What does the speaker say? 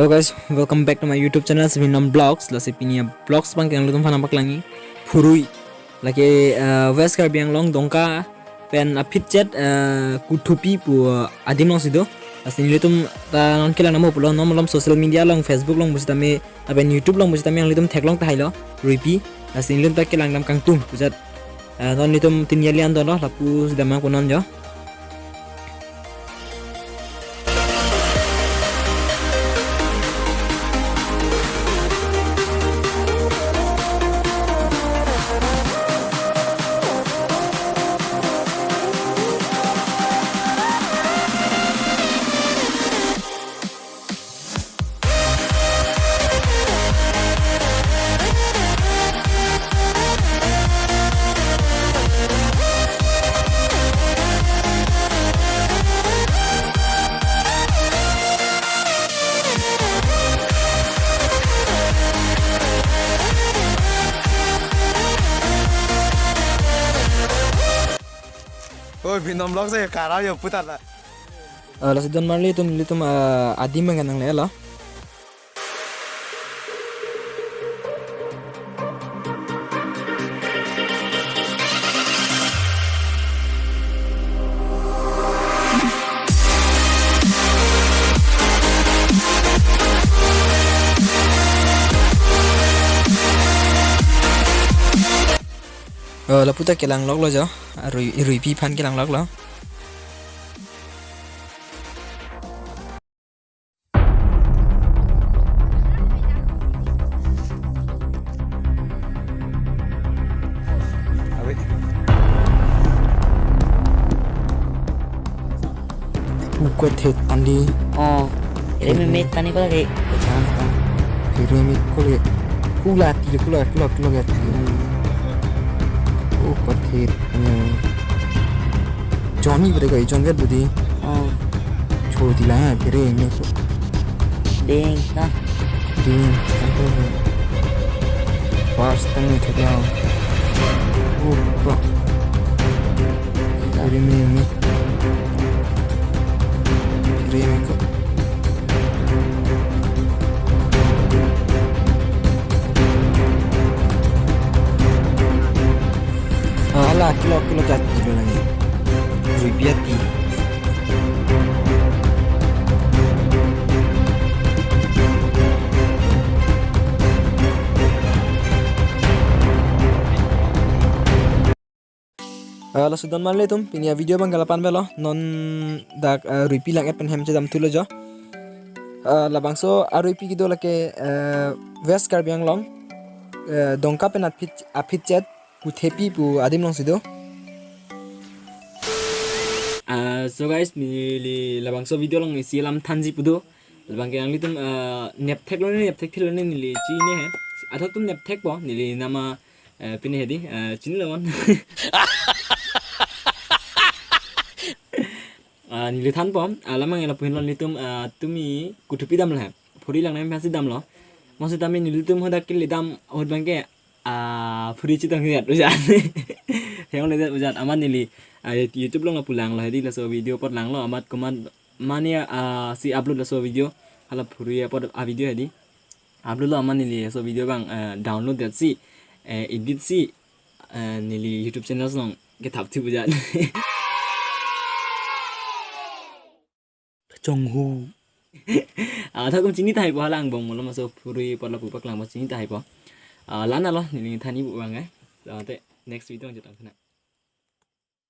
Hello guys, welcome back to my YouTube channel Sevinam Vlogs. Lasi pinia vlogs bang yang lutum fana paklangi purui. Lagi West Caribbean long dongka pen apitchet kutupi pu adim long sido. Lasi lutum non kila namo pulo nom long social media long Facebook long musi tame aben YouTube long musi tame yang lutum tag long tahilo ripi. Lasi lutum tak kila nam kang tum pusat non lutum tinyalian dono lapu sedama kunon jo. Oh, Vinam Vlogs saya karau ya putar lah. Lasi don marli litum adim yang nang lela. La puta kelang lok lo jo, rui pi pan kelang lok lo. Buat het tandi. Oh, ini memang tani kau lagi. Jangan kau. Kira kule kulat ya. Oh, pati Johnny berdekat John kan budi. Oh, Chodo dilah kira ini tu. ding, kan? Din, apa? Pas tengah terjauh. Oh, kok. Kira ini. Kira ini kok. Alah, kilo jatuh dulu lagi. Rupiah ti. Kalau sudah malam itu, punya video bang galapan belo, non dak rupiah lang epen hem cedam tulo jo. Labang so rupiah gitu lagi West Caribbean long, dongka pen apit chat. Kutepi pu adim long sido. So guys, ni labang so video long isi lam tanji pudo. Labang yang litum neptek lo ni nili cini he. Atau tum neptek bo nili nama pini hedi cini lawan. Nili tan pom. Lamang yang lapuin lo litum tumi kutepi dam lah. Puri lang nami pasti dam lo. Maksud kami nili tum hodak kili dam hod bangke. Puri cita ngeliat ujan, yang lihat ujan aman nili YouTube lo nggak pulang lah, jadi laso video pot lang lo amat kuman mania si upload laso video, kalau puri pot video jadi upload lo aman nili laso video bang download dat si edit si nili YouTube channel long kita hapti ujan. Jonghu, thakkum cini tahi po halang bong mulo masuk puri pot la pupak lang mas cini tahi po. Lana loh, ini tani bu bang eh. Nanti next video lanjut.